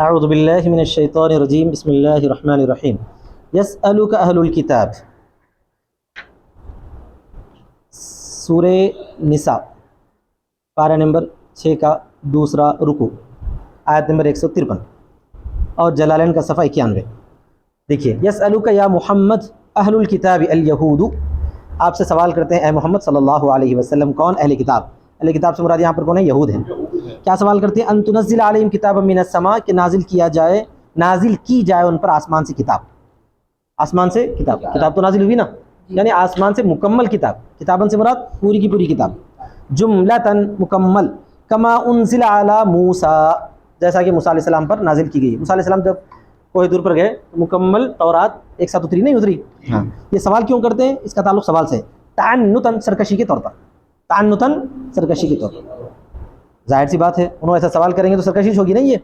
اعوذ باللہ من الشیطان الرجیم بسم اللہ الرحمن الرحیم یسألک اہل الکتاب، سورہ نساء پارہ نمبر 6 کا دوسرا رکوع آیت نمبر 153 اور جلالین کا صفحہ 91۔ دیکھیے، یسألک یا محمد اہل الکتاب الیہود، آپ سے سوال کرتے ہیں اے محمد صلی اللہ علیہ وسلم۔ کون؟ اہل کتاب۔ اہل کتاب سے مراد یہاں پر کون ہے؟ یہود ہیں۔ کیا سوال کرتے ہیں؟ ان تنزل علیہم کتابا من السماء، کہ نازل کی جائے ان پر آسمان سے کتاب۔ آسمان سے کتاب، کتاب تو نازل ہوئی نا، یعنی آسمان سے مکمل کتاب۔ کتابن سے مراد پوری کی پوری کتاب، جملتاً مکمل، کما انزل علی موسیٰ، جیسا کہ موسیٰ علیہ السلام پر نازل کی گئی۔ موسیٰ علیہ السلام جب کوہ طور پر گئے تو مکمل تورات ایک ساتھ اتری نہیں اتری۔ یہ سوال کیوں کرتے ہیں؟ اس کا تعلق سوال سے، تعنتاً، سرکشی کے طور پر، تعنتاً، سرکشی کے طور پر۔ ظاہر سی بات ہے، انہوں ایسا سوال کریں گے تو سرکشی ہوگی نہیں یہ۔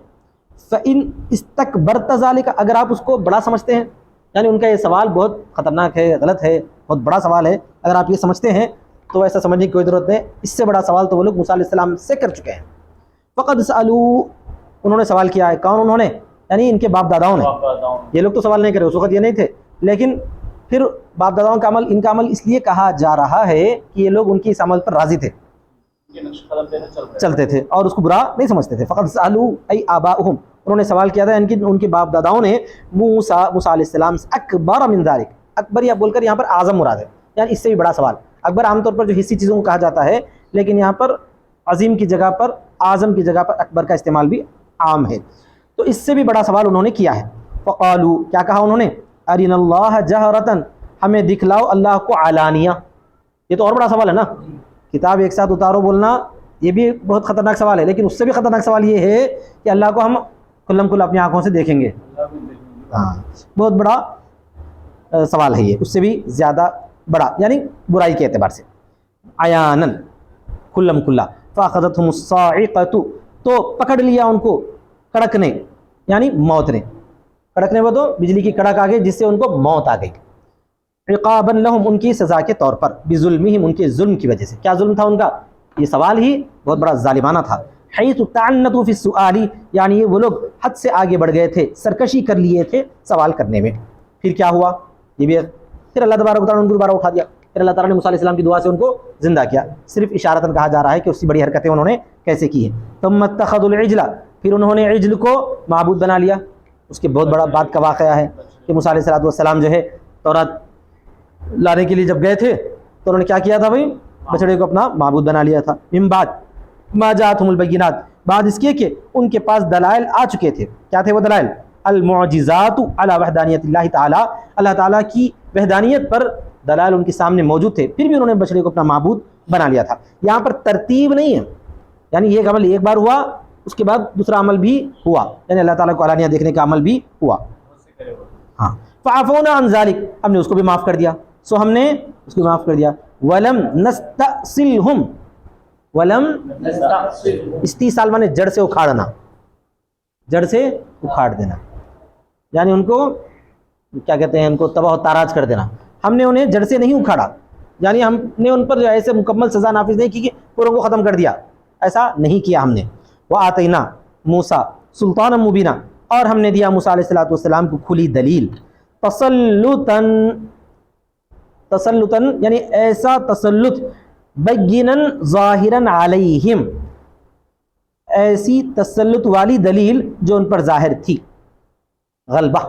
فَإِنْ اسْتَكْبَرْتَ ذَلِكَ، اگر آپ اس کو بڑا سمجھتے ہیں، یعنی ان کا یہ سوال بہت خطرناک ہے، غلط ہے، بہت بڑا سوال ہے، اگر آپ یہ سمجھتے ہیں تو ایسا سمجھنے کی کوئی ضرورت نہیں۔ اس سے بڑا سوال تو وہ لوگ موسیٰ علیہ السلام سے کر چکے ہیں۔ فَقَدْ سَأَلُوا، انہوں نے سوال کیا ہے۔ کون انہوں نے؟ یعنی ان کے باپ داداؤں نے۔ یہ لوگ تو سوال نہیں کرے، اس وقت یہ نہیں تھے، لیکن پھر باپ داداؤں کا عمل، ان کا عمل اس لیے کہا جا رہا ہے کہ یہ لوگ ان کی اس عمل پر راضی تھے، چلتے تھے اور اس کو برا نہیں سمجھتے تھے۔ فقط سألوا ای آباؤہم، انہوں نے سوال کیا تھا ان کے باپ داداؤں نے، موسیٰ علیہ السلام سے، اکبر من ذالک، اکبر یا بول کر یہاں پر اعظم مراد ہے، یعنی اس سے بھی بڑا سوال۔ اکبر عام طور پر جو حصی چیزوں کو کہا جاتا ہے، لیکن یہاں پر عظیم کی جگہ پر، اعظم کی جگہ پر اکبر کا استعمال بھی عام ہے، تو اس سے بھی بڑا سوال انہوں نے کیا ہے۔ فقالوا، کیا کہا انہوں نے؟ ارنا اللہ جہرتاً، ہمیں دکھلاؤ اللہ کو علانیہ۔ یہ تو اور بڑا سوال ہے نا، کتاب ایک ساتھ اتارو بولنا، یہ بھی بہت خطرناک سوال ہے، لیکن اس سے بھی خطرناک سوال یہ ہے کہ اللہ کو ہم کھلم کھلا اپنی آنکھوں سے دیکھیں گے۔ ہاں، بہت بڑا سوال ہے یہ، اس سے بھی زیادہ بڑا، یعنی برائی کے اعتبار سے، عیاناً، کھلم کھلا۔ فاخذتهم الصاعقۃ، تو پکڑ لیا ان کو کڑک نے، یعنی موت نے۔ کڑکنے وہ تو بجلی کی کڑک آ گئی جس سے ان کو موت آ گئی۔ عقابا لهم، ان کی سزا کے طور پر، بظلمہم، ان کے ظلم کی وجہ سے۔ کیا ظلم تھا ان کا؟ یہ سوال ہی بہت بڑا ظالمانہ تھا۔ حیث تعنتوا فی السؤال، یعنی وہ لوگ حد سے آگے بڑھ گئے تھے، سرکشی کر لیے تھے سوال کرنے میں۔ پھر کیا ہوا؟ یہ بھی پھر اللہ تبارک و تعالیٰ نے ان کو دوبارہ اٹھا دیا، پھر اللہ تعالیٰ نے موسیٰ علیہ السلام کی دعا سے ان کو زندہ کیا۔ صرف اشارتاً کہا جا رہا ہے کہ اس سے بڑی حرکتیں انہوں نے کیسے کی ہیں۔ ثم اتخذوا العجل، پھر انہوں نے عجل کو معبود بنا لیا۔ اس کے بہت بڑا بات کا واقعہ ہے کہ موسیٰ علیہ السلام جو ہے تورات لانے کے لیے جب گئے تھے تو انہوں نے کیا کیا تھا بھائی؟ بچڑے کو اپنا معبود بنا لیا تھا۔ من بعد ما جاءتهم البینات، بعد اس کے کہ ان کے پاس دلائل آ چکے تھے۔ کیا تھے وہ دلائل؟ المعجزات علی وحدانیت اللہ تعالی، اللہ تعالیٰ کی وحدانیت پر دلائل ان کے سامنے موجود تھے، پھر بھی انہوں نے بچڑے کو اپنا معبود بنا لیا تھا۔ یہاں پر ترتیب نہیں ہے، یعنی یہ عمل ایک بار ہوا، اس کے بعد دوسرا عمل بھی ہوا، یعنی اللہ تعالیٰ کو علانیہ دیکھنے کا عمل بھی ہوا۔ ہاں، فعفونا عن ذلک، ہم نے اس کو بھی معاف کر دیا، سو ہم نے اس کو معاف کر دیا۔ ولم نستأصلہم، ولم استیصال مانے جڑ سے اکھاڑنا، جڑ سے اکھاڑ دینا، یعنی ان کو کیا کہتے ہیں، ان کو تباہ و تاراج کر دینا۔ ہم نے انہیں جڑ سے نہیں اکھاڑا، یعنی ہم نے ان پر ایسے مکمل سزا نافذ نہیں کی کہ پوروں کو ختم کر دیا، ایسا نہیں کیا ہم نے۔ وآتینا موسیٰ سلطانا مبینا، اور ہم نے دیا موسیٰ علیہ السلام کو کھلی دلیل، تسلطاً، تسلطاً یعنی ایسا تسلط، بیناً ظاہراً علیہم، ایسی تسلط والی دلیل جو ان پر ظاہر تھی۔ غلبہ،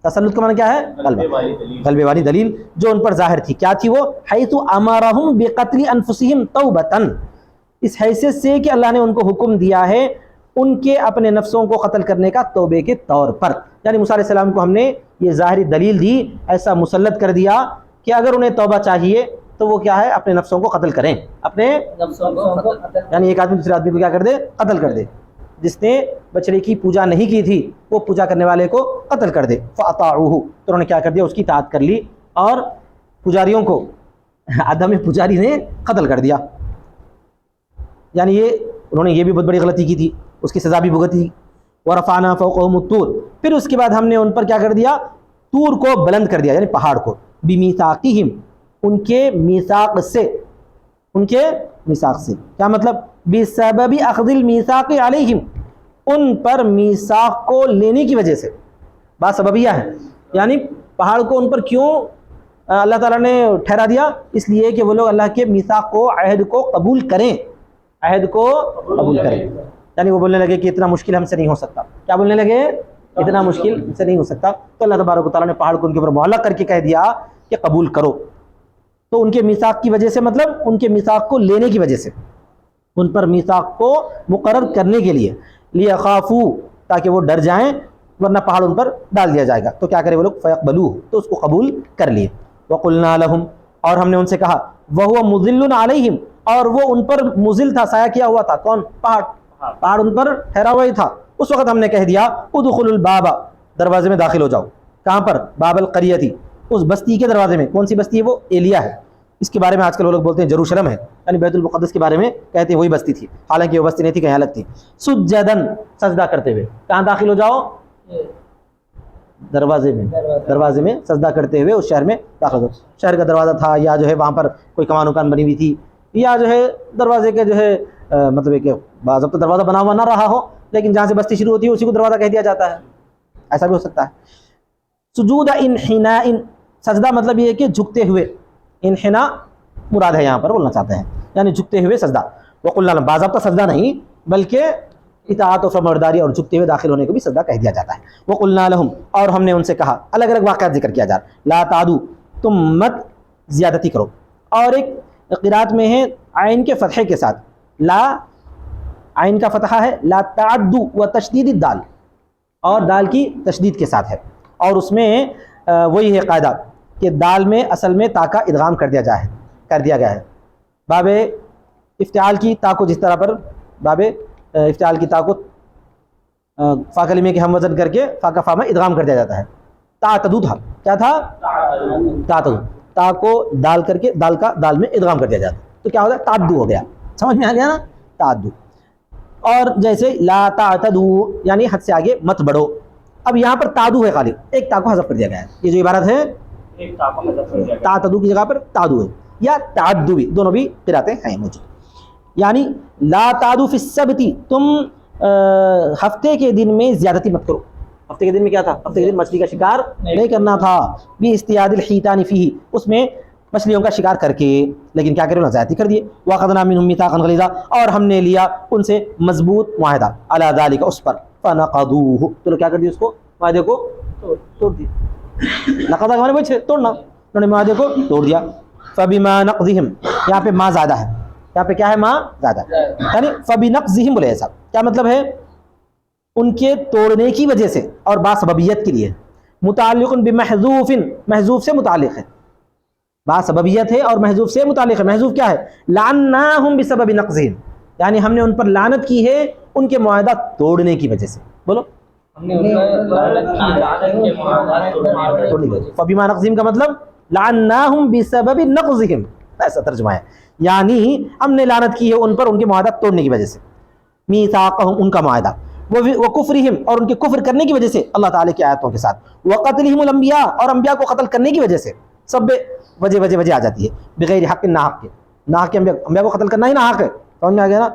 تسلط کا معنی کیا ہے؟ غلبہ، غلبے والی دلیل جو ان پر ظاہر تھی۔ کیا تھی وہ؟ حیث امرہم بقتل انفسہم توبۃ، اس حیثیت سے کہ اللہ نے ان کو حکم دیا ہے ان کے اپنے نفسوں کو قتل کرنے کا توبے کے طور پر، یعنی موسیٰ علیہ السلام کو ہم نے یہ ظاہری دلیل دی، ایسا مسلط کر دیا کہ اگر انہیں توبہ چاہیے تو وہ کیا ہے؟ اپنے نفسوں کو قتل کریں، اپنے نفسوں کو، یعنی ایک آدمی دوسرے آدمی کو کیا کر دے؟ قتل کر دے۔ جس نے بچڑے کی پوجا نہیں کی تھی وہ پوجا کرنے والے کو قتل کر دے۔ فاطاعوہ، تو انہوں نے کیا کر دیا؟ اس کی اطاعت کر لی، اور پجاریوں کو، آدم پجاری نے قتل کر دیا، یعنی یہ انہوں نے یہ بھی بہت بڑی غلطی کی تھی، اس کی سزا بھی بھگتی۔ ورفعنا فوقہم الطور، پھر اس کے بعد ہم نے ان پر کیا کر دیا؟ طور کو بلند کر دیا، یعنی پہاڑ کو، بمیثاقہم، ان کے میثاق سے، ان کے میثاق سے۔ کیا مطلب؟ بسبب اخذ المیثاق علیہم، ان پر میثاق کو لینے کی وجہ سے، بات سببیہ ہے، یعنی پہاڑ کو ان پر کیوں اللہ تعالیٰ نے ٹھہرا دیا؟ اس لیے کہ وہ لوگ اللہ کے میثاق کو، عہد کو قبول کریں، عہد کو قبول کریں. یعنی وہ بولنے لگے کہ اتنا مشکل ہم سے نہیں ہو سکتا. کیا بولنے لگے؟ اتنا مشکل ہم سے نہیں ہو سکتا. تو اللہ تبارک و تعالیٰ نے پہاڑ کو ان کے اوپر معلق کر کے کہہ دیا کہ قبول کرو. تو ان کے میثاق کی وجہ سے، مطلب ان کے میثاق کو لینے کی وجہ سے، ان پر میثاق کو مقرر کرنے کے لیے، لیخافوا، تاکہ وہ ڈر جائیں، ورنہ پہاڑ ان پر ڈال دیا جائے گا. تو کیا کرے وہ لوگ؟ فیقبلوہ، تو اس کو قبول کر لیے. وقلنا لہم، اور ہم نے ان سے کہا، وہو مظل علیہم، اور وہ ان پر مظل تھا، سایہ کیا ہوا تھا. کون؟ پہاڑ. پہاڑ ان پر ٹھہرا ہوا ہی تھا. اس وقت ہم نے کہہ دیا ادخلوا الباب، دروازے میں داخل ہو جاؤ. کہاں پر؟ باب القریتی، اس بستی کے دروازے میں. کون سی بستی ہے وہ؟ ایلیا ہے. اس کے بارے میں آج کل وہ لوگ بولتے ہیں جروشلم ہے، یعنی بیت المقدس کے بارے میں کہتے ہیں وہی بستی تھی، حالانکہ وہ بستی نہیں تھی، کہیں الگ تھی. سجدن، سجدہ کرتے ہوئے. کہاں داخل ہو جاؤ؟ دروازے میں. دروازے میں سجدہ کرتے ہوئے اس شہر میں داخل ہو. شہر کا دروازہ تھا، یا جو ہے وہاں پر کوئی کمان وکان بنی ہوئی تھی، یا جو ہے دروازے کے جو ہے مطلب کہ بعض وقت دروازہ بنا ہوا نہ رہا ہو، لیکن جہاں سے بستی شروع ہوتی ہے اسی کو دروازہ کہہ دیا جاتا ہے. ایسا بھی ہو سکتا ہے. سجود انحناء، سجدہ مطلب یہ ہے کہ جھکتے ہوئے. انحناء مراد ہے یہاں پر، بولنا چاہتے ہیں یعنی جھکتے ہوئے سجدہ. وقلنا لہم، باضابطہ سجدہ نہیں بلکہ اطاعت و فرمانبرداری اور جھکتے ہوئے داخل ہونے کو بھی سجدہ کہہ دیا جاتا ہے. وقلنا لہم، اور ہم نے ان سے کہا. الگ الگ واقعات ذکر کیا جا رہا. لا تعدو، تم مت زیادتی کرو. اور ایک قرات میں ہے عین کے فتحے کے ساتھ، لا، عین کا فتحہ ہے، لا تعدو و تشدید الدال، اور دال کی تشدید کے ساتھ ہے. اور اس میں وہی ہے قاعدہ کہ دال میں اصل میں تا کا ادغام کر دیا گیا ہے. باب افتعال کی تا کو جس طرح پر باب افتعال کی تا کو فا کلمے کے ہم وزن کر کے فا کا فا میں ادغام کر دیا جاتا ہے. تعتدو تھا، کیا تھا؟ تعتدو. تا کو دال کر کے دال کا دال میں ادغام کر دیا جاتا ہے، تو کیا ہوتا ہے؟ تعدو ہو گیا. سمجھ میں آ گیا نا؟ تعدو. اور جیسے لا تعتدو یعنی حد سے آگے مت بڑھو. اب یہاں پر تعدو ہے، خالی ایک تا کو حذف کر دیا گیا ہے. یہ جو عبارت ہے تعتدو کی جگہ پر تعدو ہے، یا تعدو بھی، دونوں بھی قراتیں ہیں موجود. یعنی لا تعدو فی السبت، تم ہفتے کے دن میں زیادتی مت کرو. ہفتے کے دن میں کیا تھا؟ ہفتے کے دن مچھلی کا شکار نہیں کرنا تھا. بھی استیاد الحیتان فیہ، اس میں مچھلیوں کا شکار کر کے، لیکن کیا کرو؟ زیادتی کر دیے. وَأَخَذْنَا مِنْهُمْ مِيثَاقًا غَلِيظًا، اور ہم نے لیا ان سے مضبوط معاہدہ. عَلَى ذَلِكَ، اس پر. فَنَقَضُوهُ، تو کیا کر دیا؟ اس کو، معاہدے کو توڑ دیا. نقضہ ہمارے بچے توڑنا، انہوں نے معاہدے کو توڑ دیا. فَبِمَا نَقْضِهِمْ، یہاں پہ ما زیادہ ہے، یہاں پہ کیا ہے؟ ما زیادہ، یعنی فَبِنَقْضِهِمْ بولے ایسا. کیا مطلب ہے؟ ان کے توڑنے کی وجہ سے، اور با سببیت کے لیے. متعلق بمحذوف، محذوف سے متعلق ہے. با سببیت ہے اور محذوف سے متعلق ہے. محذوف کیا ہے؟ لعناہم بسبب نقضہم، یعنی ہم نے ان پر لعنت کی ہے ان کے معاہدہ توڑنے کی وجہ سے. بولو، فبما نقضہم کا مطلب لعناہم بسبب نقضہم، ایسا ترجمہ ہے. یعنی ہم نے لعنت کی ہے ان پر ان کے معاہدہ توڑنے کی وجہ سے. میثاقہم، ان کا معاہدہ. وکفرہم، اور ان کے کفر کرنے کی وجہ سے اللہ تعالیٰ کی آیتوں کے ساتھ. وقتلہم الانبیاء، اور انبیاء کو قتل کرنے کی وجہ سے. سب وجہ آ جاتی ہے. بغیر حق، نہ حق کے، نہ حق کے انبیاء کو قتل کرنا ہی نہ حق ہے. سمجھ میں آ گیا نا؟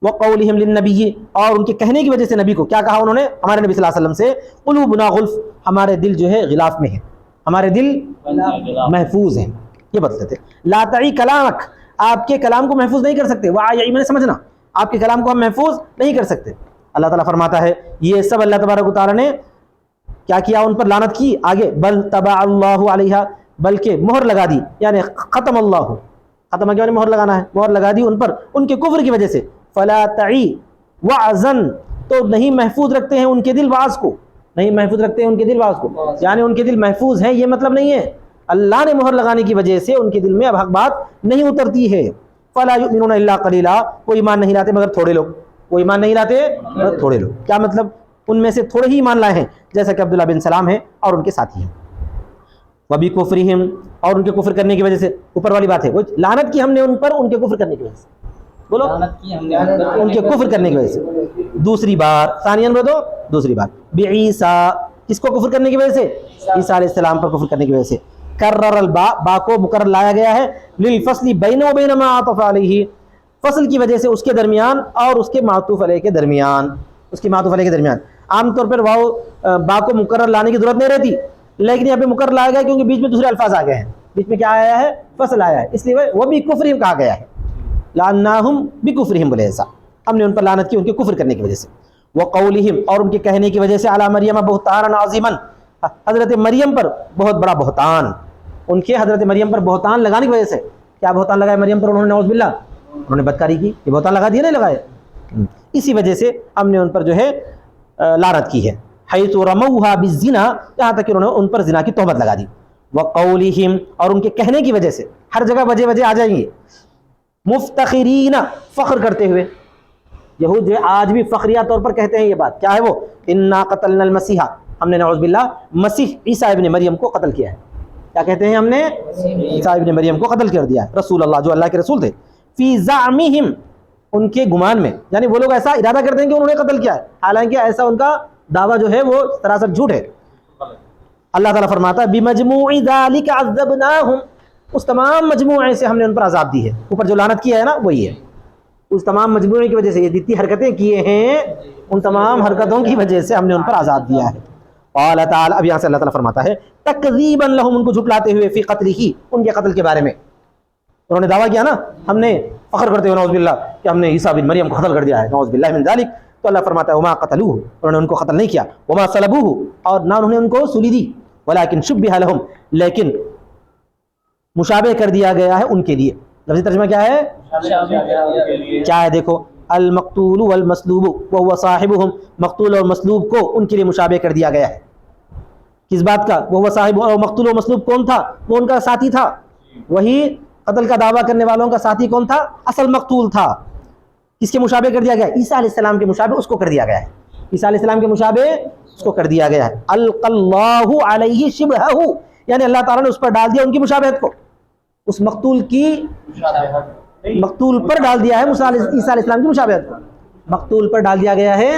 وقولہم للنبی، اور ان کے کہنے کی وجہ سے نبی کو. کیا کہا انہوں نے ہمارے نبی صلی اللہ علیہ وسلم سے؟ قلوبنا غلف، ہمارے دل جو ہے غلاف میں ہے، ہمارے دل محفوظ ہیں. یہ بتاتے تھے. لا تعی کلامک، آپ کے کلام کو محفوظ نہیں کر سکتے. وعی میں سمجھنا، آپ کے کلام کو ہم محفوظ نہیں کر سکتے. اللہ تعالیٰ فرماتا ہے یہ سب اللہ تبارک و تعالیٰ نے کیا کیا؟ ان پر لعنت کی. آگے بل طبع اللہ علیہ، بلکہ مہر لگا دی، یعنی ختم اللہ، ختم کیا؟ مہر لگانا ہے، مہر لگا دی ان پر ان کے کفر کی وجہ سے. فلا تعی وعزن، تو نہیں محفوظ رکھتے ہیں ان کے دل واعظ کو، نہیں محفوظ رکھتے ہیں ان کے دل واعظ کو، یعنی ان کے دل محفوظ ہیں، یہ مطلب نہیں ہے. اللہ نے مہر لگانے کی وجہ سے ان کے دل میں اب حق بات نہیں اترتی ہے. فلا یؤمنون الا قلیلا، وہ ایمان نہیں لاتے مگر تھوڑے لوگ، وہ ایمان نہیں لاتے مگر تھوڑے لوگ. کیا مطلب؟ ان میں سے تھوڑے ہی ایمان لائے ہیں، جیسا کہ عبداللہ بن سلام ہیں اور ان کے ساتھی ہیں. وبی کفرہم، اور ان کے کفر کرنے کی وجہ سے. اوپر والی بات ہے، وہ لعنت کی ہم نے ان پر ان کے کفر کرنے کی وجہ سے. بولو، ان کے کفر کرنے کی وجہ سے. دوسری بار، ثانیاً بولو، دوسری بار. بعیسیٰ، کس کو کفر کرنے کی وجہ سے؟ عیسیٰ علیہ السلام پر کفر کرنے کی وجہ سے. کرر الباء، با کو مکرر لایا گیا ہے. للفصل بین و بین ما عطف علیہ، فصل کی وجہ سے اس کے درمیان اور اس کے معطوف علیہ کے درمیان. اس کی معطوف علیہ کے درمیان. عام طور پر واو با کو مقرر لانے کی ضرورت نہیں رہتی، لیکن یہاں پہ مقرر لایا گیا کیونکہ بیچ میں دوسرے الفاظ آ گئے ہیں. بیچ میں کیا آیا ہے؟ فصل آیا ہے، اس لیے وہ بھی کفرہم کہا گیا ہے. لعناہم بکفرہم بولے ایسا، ہم نے ان پر لعنت کی ان کے کفر کرنے کی وجہ سے. وقولہم اور ان کے کہنے کی وجہ سے علی مریم بہتانا عظیما، حضرت مریم پر بہت بڑا بہتان، ان کے حضرت مریم پر بہتان لگانے کی وجہ سے. کیا بہتان لگایا مریم پر انہوں نے؟ نعوذ باللہ انہوں نے بدکاری کی. یہ بہتان لگا دیا نہیں لگائے؟ اسی وجہ سے ہم نے ان پر جو ہے لعنت کی ہے. حیث رموها بالزنا، یہاں تک کہ انہوں نے ان پر زنا کی تہمت لگا دی. وقولہم اور ان کے کہنے کی وجہ سے، ہر جگہ وجہ آ جائیں گے. مفتخرین فخر کرتے ہوئے، یہود جو آج بھی فخریہ طور پر کہتے ہیں یہ بات. کیا ہے وہ؟ انا قتلنا المسیح، ہم نے نعوذ باللہ مسیح عیسیٰ ابن مریم کو قتل کیا ہے. کیا کہتے ہیں؟ ہم نے عیسیٰ ابن مریم کو قتل کر دیا ہے، رسول اللہ جو اللہ کے رسول تھے. فی زعمہم، ان کے گمان میں، یعنی وہ لوگ ایسا ارادہ کرتے ہیں کہ انہوں نے قتل کیا ہے، حالانکہ ایسا ان کا دعویٰ جو ہے وہ سراسر جھوٹ ہے. اللہ تعالیٰ فرماتا ہے بمجموع ذالک عذبناہم، اس تمام مجموعے سے ہم نے ان پر عذاب دی ہے. اوپر جو لعنت کیا ہے نا وہی ہے، اس تمام مجموعے کی وجہ سے، یہ جتنی حرکتیں کیے ہیں ان تمام حرکتوں کی وجہ سے ہم نے ان پر عذاب دیا ہے. قال تعالی، اب یہاں سے اللہ تعالیٰ فرماتا ہے تکذیبا لہم، ان کو جھٹلاتے ہوئے، فی قتلہ، ان کے قتل کے بارے میں. انہوں نے دعویٰ کیا نا، ہم نے فخر کرتے ہوئے نعوذ باللہ کہ ہم نے عیسیٰ بن مریم کو قتل کر دیا ہے، نعوذ باللہ من ذالک. تو اللہ فرماتا ہے وما قتلوہ، انہوں نے ان کو قتل نہیں کیا. وما صلبوہ، اور نہ انہوں نے ان کو سولی دی. ولکن شبہ لہم، لیکن مشابہ کر دیا گیا ہے ان کے لیے. لفظی ترجمہ کیا ہے؟ کیا ہے؟ دیکھو، المقتول والمصلوب وهو صاحبهم، مقتول اور مصلوب کو ان کے لیے مشابہ کر دیا گیا ہے. کس بات کا؟ وہ صاحب، اور مقتول و مصلوب کون تھا؟ وہ ان کا ساتھی تھا. وہی قتل کا دعویٰ کرنے والوں کا ساتھی کون تھا؟ اصل مقتول تھا. کس کے مشابہ کر دیا گیا؟ عیسیٰ علیہ السلام کے مشابہ اس کو کر دیا گیا ہے. عیسیٰ علیہ السلام کے مشابہ اس کو کر دیا گیا ہے. القى اللہ علیہ شبہہ، یعنی اللہ تعالیٰ نے اس پر ڈال دیا ان کی مشابہت کو، اس مقتول کی مقتول پر ڈال دیا ہے عیسیٰ علیہ السلام کی مشابہت کو، مقتول پر ڈال دیا گیا ہے.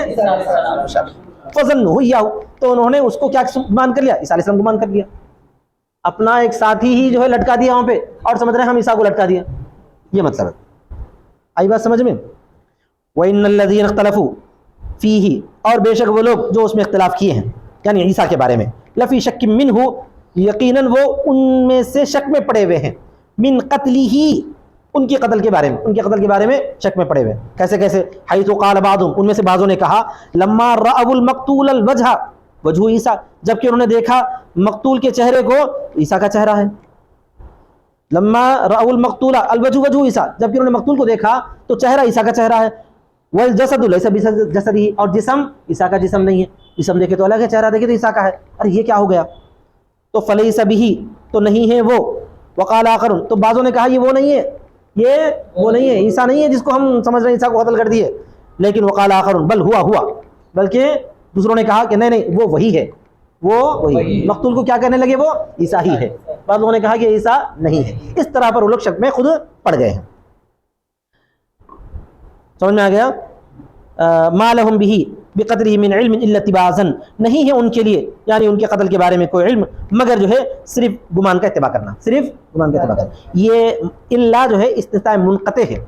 فظنوا اياه، تو انہوں نے اس کو کیا گمان کر لیا؟ عیسیٰ علیہ السلام کو گمان کر لیا. اپنا ایک ساتھی ہی جو ہے لٹکا دیا وہاں پہ، اور سمجھ رہے ہیں ہم عیسیٰ کو لٹکا دیا. یہ مطلب ہے. آئی بات سمجھ میں؟ وَإِنَّ الَّذِينَ اخْتَلَفُوا فِيهِ، اور بے شک وہ لوگ جو اس میں اختلاف کیے ہیں یعنی عیسیٰ کے بارے میں، لفی شک منہ، یقیناً وہ ان میں سے شک میں پڑے ہوئے ہیں. من قتلہ، ان کے قتل کے بارے میں، ان کے قتل کے بارے میں شک میں پڑے ہوئے. کیسے کیسے؟ حیث قال بعضهم، ان میں سے بعضوں نے کہا، لما رأوا المقتول الوجہ، وجہ عیسیٰ، جبکہ انہوں نے دیکھا مقتول کے چہرے کو، عیسیٰ کا چہرہ ہے. لما رأوا المقتول الوجہ، وجہ عیسیٰ، جبکہ انہوں نے مقتول کو دیکھا تو چہرہ عیسیٰ کا چہرہ ہے. والجسد لیس بجسدہ، اور جسم عیسیٰ کا جسم نہیں ہے. جسم دیکھے تو الگ ہے، چہرہ دیکھے تو عیسیٰ کا ہے. ارے یہ کیا ہو گیا؟ تو فلیس بہ، تو نہیں ہے وہ. وقال آخر، تو بعضوں نے کہا یہ وہ نہیں ہے، یہ وہ نہیں ہے، عیسیٰ نہیں ہے جس کو ہم سمجھ رہے ہیں عیسیٰ کو قتل کر دیے. لیکن وقال آخر، بل ہوا، بلکہ دوسروں نے کہا کہ نہیں وہ وہی ہے، وہ وہی. مقتول کو کیا کہنے لگے؟ وہ عیسیٰ ہی ہے. بعض لوگوں نے کہا کہ عیسیٰ نہیں ہے. اس طرح پر وہ لوگ شک میں خود پڑ گئے ہیں. سمجھ میں آ گیا؟ ما لہم بہ بقدرہ من علم الا اتباعا، نہیں ہے ان کے لیے یعنی ان کے قتل کے بارے میں کوئی علم مگر جو ہے صرف گمان کا اتباع کرنا، صرف گمان کا اتباع کرنا. یہ الا جو ہے استثناء منقطع ہے،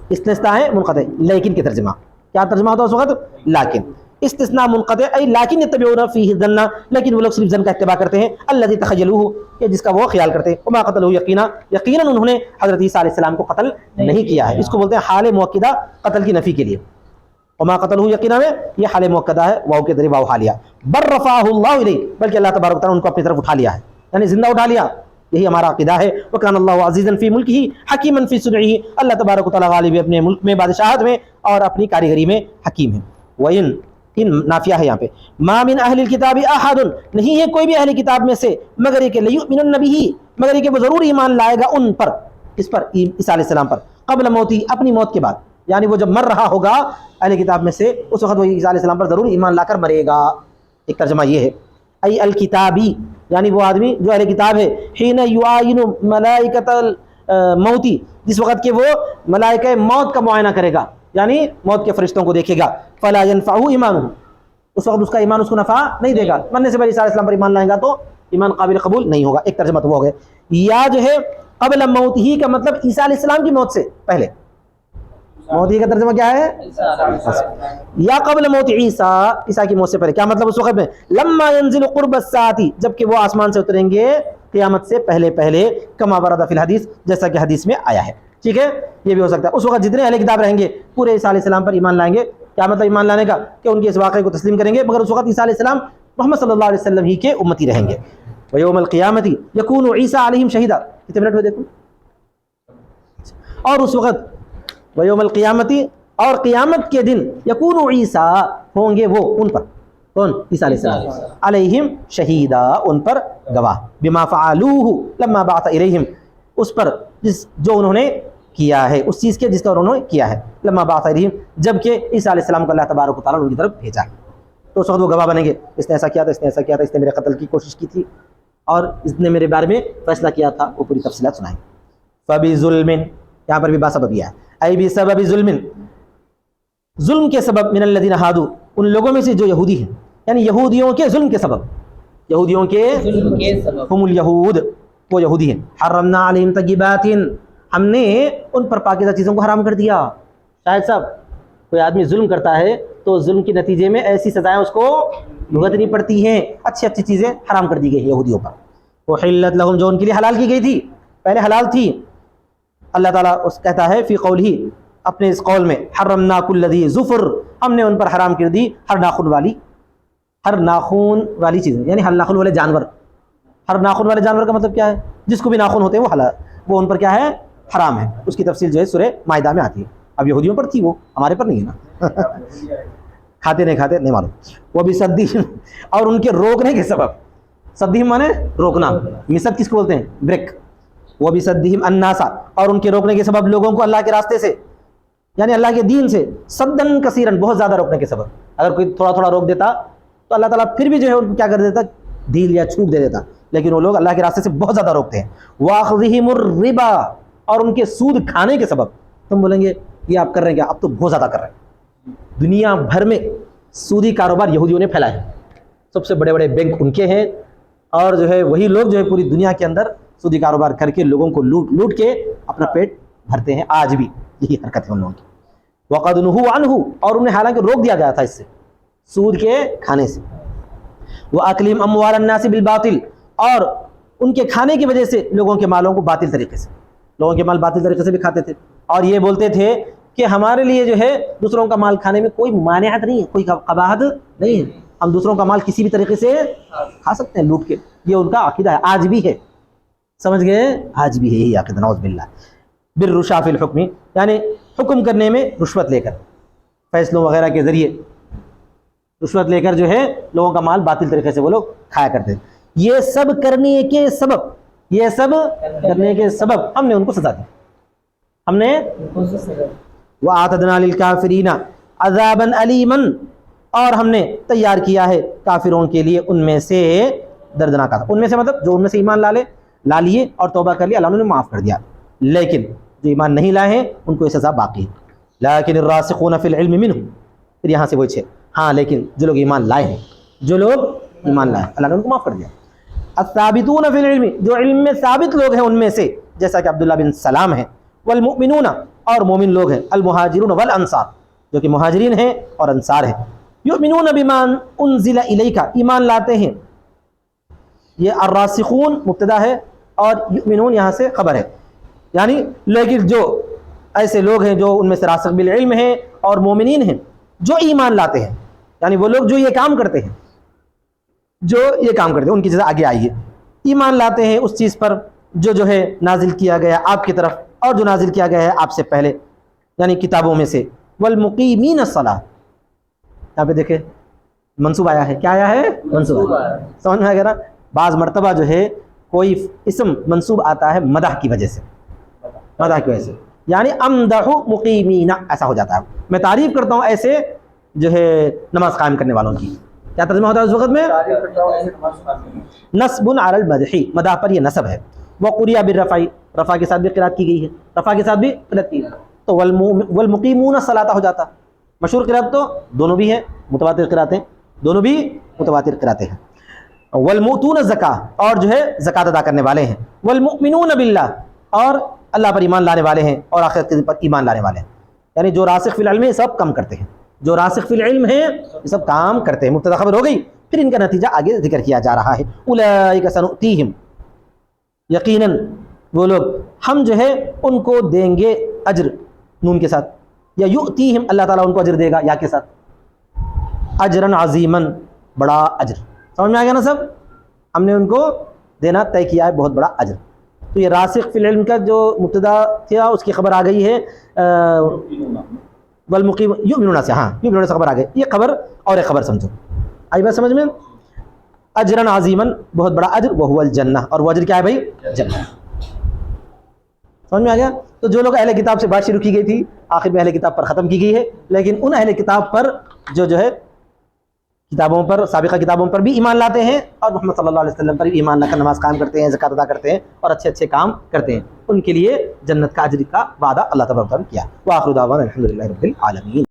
استثناء منقطع. لیکن کے ترجمہ کیا ترجمہ ہوتا ہے اس وقت؟ لیکن. استثناء منقطع ای لیکن یتبعون فیہ الظن، لیکن وہ لوگ صرف ظن کا اتباع کرتے ہیں. الذی تخیلوہ، کہ جس کا وہ خیال کرتے ہیں. وما قتلوہ یقینا، یقیناً انہوں نے حضرت عیسیٰ علیہ السلام کو قتل نہیں کیا ہے. اس کو بولتے ہیں حال مؤکدہ قتل کی نفی کے لیے. وما قتلوہ یقینا میں یہ حال مؤکدہ ہے، واو کے ذریعے واو حالیہ. بل رفعہ اللہ الیہ، بلکہ اللہ تبارک و تعالیٰ ان کو اپنی طرف اٹھا لیا ہے، یعنی زندہ اٹھا لیا. یہی ہمارا عقیدہ ہے. وکان اللہ عزیزا فی ملکہ حکیما فی صنعہ، اللہ تبارک و تعالیٰ غالب ہے اپنے ملک میں، بادشاہت میں، اور اپنی کاریگری میں حکیم ہے. وَإِن، ان نافیہ ہے یہاں پہ. ما من اہل الکتاب احد، نہیں ہے کوئی بھی اہل کتاب میں سے مگر یہ کہ لیؤمنن بہ، مگر یہ کہ وہ ضرور ایمان لائے گا ان پر، اس پر عیسیٰ علیہ السلام پر، قبل موتی، اپنی موت کے بعد. یعنی وہ جب مر رہا ہوگا اہل کتاب میں سے اس وقت وہ عیسیٰ علیہ السلام پر ضرور ایمان لا کر مرے گا. ایک ترجمہ یہ ہے. ای الکتابی، یعنی وہ آدمی جو اہل کتاب ہے. حین یعاین ملائکۃ الموتی، جس وقت کہ وہ ملائکہ موت کا معائنہ کرے گا، یعنی موت کے فرشتوں کو دیکھے گا. فلا ينفعه ایمانہ، اس وقت اس کا ایمان اس کو نفع نہیں دے گا. مرنے سے پہلے عیسیٰ علیہ السلام پر ایمان لائے گا تو ایمان قابل قبول نہیں ہوگا. ایک ترجمہ تو وہ ہو گیا. یا جو ہے قبل موت ہی کا مطلب عیسیٰ علیہ السلام کی موت سے پہلے، موتی کا ترجمہ کیا ہے؟ یا قبل موت عیسیٰ، عیسیٰ کی موت سے پہلے، کیا مطلب اس وقت میں؟ لما ينزل قرب الساعۃ، جبکہ وہ آسمان سے اتریں گے قیامت سے پہلے پہلے، کما ورد فی الحدیث، جیسا کہ حدیث میں آیا ہے. ٹھیک ہے، یہ بھی ہو سکتا ہے. اس وقت جتنے اہل کتاب رہیں گے پورے عیسیٰ علیہ السلام پر ایمان لائیں گے. کیا مطلب ایمان لانے کا؟ کہ ان کے اس واقعے کو تسلیم کریں گے، مگر اس وقت عیسیٰ علیہ السلام محمد صلی اللہ علیہ وسلم ہی کے امتی رہیں گے. ویوم القیامت یکون عیسیٰ علیہم شہیدا، کتنے منٹ ہوئے دیکھو. اور اس وقت ویوم القیامت، اور قیامت کے دن یکون عیسیٰ، ہوں گے وہ ان پر، کون؟ عیسیٰ علیہ السلام، علیہم شہیدا، ان پر گواہ، بما فعلوہ لما بعث الیہم، اس پر جو انہوں نے کیا ہے، اس چیز کے جس کا انہوں نے کیا ہے، لما بعث الیہم، جبکہ عیسیٰ علیہ السلام کو اللہ تبارک و تعالیٰ نے ان کی طرف بھیجا. تو اس وقت وہ گواہ بنیں گے، اس نے ایسا کیا تھا، اس نے ایسا کیا تھا، اس نے میرے قتل کی کوشش کی تھی، اور اس نے میرے بارے میں فیصلہ کیا تھا، وہ پوری تفصیلات سنائیں. فبظلم، یہاں پر بھی با سبب ہے، ای بسبب ظلم، ظلم کے سبب، من الذین ہادوا، ان لوگوں میں سے جو یہودی ہیں، یعنی یہودیوں کے ظلم کے سبب، یہودیوں کے ظلم کے سبب، ہم الیہود، وہ یہودی ہیں. حرمنا علیہم طیبات، ہم نے ان پر پاکیزہ چیزوں کو حرام کر دیا. شاید صاحب کوئی آدمی ظلم کرتا ہے تو ظلم کے نتیجے میں ایسی سزائیں اس کو بھگتنی پڑتی ہیں. اچھی اچھی چیزیں حرام کر دی گئی ہیں یہودیوں پر. احلت لہم، جو ان کے لیے حلال کی گئی تھی، پہلے حلال تھی. اللہ تعالیٰ اس کہتا ہے فی قولہ، اپنے اس قول میں، حرمنا کل ذی ظفر، ہم نے ان پر حرام کر دی ہر ناخن والی چیزیں، یعنی ہر ناخن والے جانور. ہر ناخن والے جانور کا مطلب کیا ہے؟ جس کو بھی ناخن ہوتے ہیں وہ حلال، وہ ان پر کیا ہے؟ حرام ہے. اس کی تفصیل جو ہے سورہ مائدہ میں آتی ہے. اب یہودیوں پر تھی، وہ ہمارے پر نہیں ہے نا. کھاتے نہیں معلوم. وہ بھی صدیم، اور ان کے روکنے کے سبب، صدیم مانے روکنا، مسد کس کو بولتے ہیں؟ بریک. وہ بھی صدیم الناسا، اور ان کے روکنے کے سبب لوگوں کو اللہ کے راستے سے، یعنی اللہ کے دین سے، صدن کثیرن، بہت زیادہ روکنے کے سبب. اگر کوئی تھوڑا تھوڑا روک دیتا تو اللہ تعالیٰ پھر بھی جو ہے ان کو کیا کر دیتا؟ ڈھیل یا چھوٹ دے دیتا. لیکن وہ لوگ اللہ کے راستے سے بہت زیادہ روکتے ہیں. وَأَخْذِهِمُ الرِّبَا، اور ان کے سود کھانے کے سبب. تم بولیں گے یہ آپ کر رہے ہیں کیا؟ اب تو بہت زیادہ کر رہے ہیں. دنیا بھر میں سودی کاروبار یہودیوں نے پھیلایا ہے. سب سے بڑے بڑے بینک ان کے ہیں، اور جو ہے وہی لوگ جو ہے پوری دنیا کے اندر سودی کاروبار کر کے لوگوں کو لوٹ کے اپنا پیٹ بھرتے ہیں. آج بھی یہی حرکت ہے ان لوگوں کی. وَقَدْ نُهُوا عَنْهُ، اور انہیں حالانکہ روک دیا گیا تھا اس سے، سود کے کھانے سے. وَأَكْلِهِمْ أَمْوَالَ النَّاسِ بِالْبَاطِلِ، اور ان کے کھانے کی وجہ سے لوگوں کے مالوں کو باطل طریقے سے، لوگوں کے مال باطل طریقے سے بھی کھاتے تھے. اور یہ بولتے تھے کہ ہمارے لیے جو ہے دوسروں کا مال کھانے میں کوئی مانعت نہیں ہے، کوئی قباحت نہیں ہے، ہم دوسروں کا مال کسی بھی طریقے سے کھا سکتے ہیں لوٹ کے. یہ ان کا عقیدہ ہے، آج بھی ہے. سمجھ گئے؟ آج بھی ہے یہی عقیدہ، نعوذ باللہ. بالرشا فی الحکم، یعنی حکم کرنے میں رشوت لے کر، فیصلوں وغیرہ کے ذریعے رشوت لے کر جو ہے لوگوں کا مال باطل طریقے سے وہ لوگ کھایا کرتے ہیں. یہ سب کرنے کے سبب ہم نے ان کو سزا دی. ہم نے وَأَعْتَدْنَا لِلْكَافِرِينَ عَذَابًا أَلِيمًا، اور ہم نے تیار کیا ہے کافروں کے لیے ان میں سے دردناک عذاب. ان میں سے مطلب جو ان میں سے ایمان لا لیے اور توبہ کر لیا، اللہ نے معاف کر دیا. لیکن جو ایمان نہیں لائے ہیں ان کو یہ سزا باقی ہے. لیکن الراسخون فی العلم منہم، پھر یہاں سے وہ چھے، ہاں لیکن جو لوگ ایمان لائے ہیں، اللہ نے ان کو معاف کر دیا. الثابتون فی العلم، جو علم میں ثابت لوگ ہیں ان میں سے، جیسا کہ عبداللہ بن سلام ہیں. والمؤمنون، اور مومن لوگ ہیں. المہاجرون والانصار، جو کہ مہاجرین ہیں اور انصار ہیں. یؤمنون بما انزل الیک، ایمان لاتے ہیں. یہ الراسخون مبتدا ہے اور یؤمنون یہاں سے خبر ہے. یعنی لیکن جو ایسے لوگ ہیں جو ان میں سے راسخ بالعلم ہیں اور مومنین ہیں، جو ایمان لاتے ہیں، یعنی وہ لوگ جو یہ کام کرتے ہیں، ان کی جزا آگے آئی ہے. ایمان لاتے ہیں اس چیز پر جو ہے نازل کیا گیا آپ کی طرف، اور جو نازل کیا گیا ہے آپ سے پہلے، یعنی کتابوں میں سے. والمقیمین الصلاۃ، یہاں پہ دیکھیں منصوب آیا ہے. کیا آیا ہے؟ منصوب. سمجھ میں آ گیا نا؟ بعض مرتبہ جو ہے کوئی اسم منصوب آتا ہے مدح کی وجہ سے، یعنی امدح مقیمین، ایسا ہو جاتا ہے. میں تعریف کرتا ہوں ایسے جو ہے نماز قائم کرنے والوں کی. کیا ترجمہ ہوتا ہے اس وقت میں؟ نصب علی المدح، مدح پر یہ نصب ہے. وقرئ بالرفع، رفع کے ساتھ بھی قرات کی گئی ہے، رفع کے ساتھ بھی قرات کی ہے. تو والمقیمون الصلاۃ ہو جاتا. مشہور قرات تو دونوں بھی ہیں، متواتر قراتیں دونوں بھی متواتر قراتیں ہیں. والمؤتون الزکاۃ، اور جو ہے زکات ادا کرنے والے ہیں. والمؤمنون باللہ، اور اللہ پر ایمان لانے والے ہیں اور آخرت پر ایمان لانے والے ہیں. یعنی جو راسخ فی العلم ہے سب کام کرتے ہیں، جو راسخ فی العلم ہے یہ سب کام کرتے ہیں. مبتدا خبر ہو گئی. پھر ان کا نتیجہ آگے ذکر کیا جا رہا ہے. اولئک سنؤتیہم، یقیناً وہ لوگ ہم جو ہے ان کو دیں گے اجر نون کے ساتھ، یا یؤتیہم اللہ تعالیٰ ان کو اجر دے گا یا کے ساتھ، اجرن عظیمن بڑا اجر. سمجھ میں آ گیا نا سب؟ ہم نے ان کو دینا طے کیا ہے بہت بڑا اجر. تو یہ راسخ فی العلم کا جو مبتدا تھا اس کی خبر آ گئی ہے والمقیم یؤمنون سے. ہاں یؤمنون سے خبر آ گئی. یہ خبر اور ایک خبر سمجھو. آئی بات سمجھ میں؟ اجرن عظیمن بہت بڑا اجر، وہو الجنہ، اور وہ اجر کیا ہے بھائی؟ جنہ. سمجھ میں آ گیا؟ تو جو لوگ اہل کتاب سے بات شروع کی گئی تھی آخر میں اہل کتاب پر ختم کی گئی ہے، لیکن ان اہل کتاب پر جو ہے کتابوں پر، سابقہ کتابوں پر بھی ایمان لاتے ہیں اور محمد صلی اللہ علیہ وسلم پر بھی ایمان لا کر نماز قائم کرتے ہیں، زکوٰۃ ادا کرتے ہیں اور اچھے اچھے کام کرتے ہیں، ان کے لیے جنت کا اجر کا وعدہ اللہ تبارک و تعالیٰ نے کیا. وآخر دعوانا الحمد للہ رب العالمین.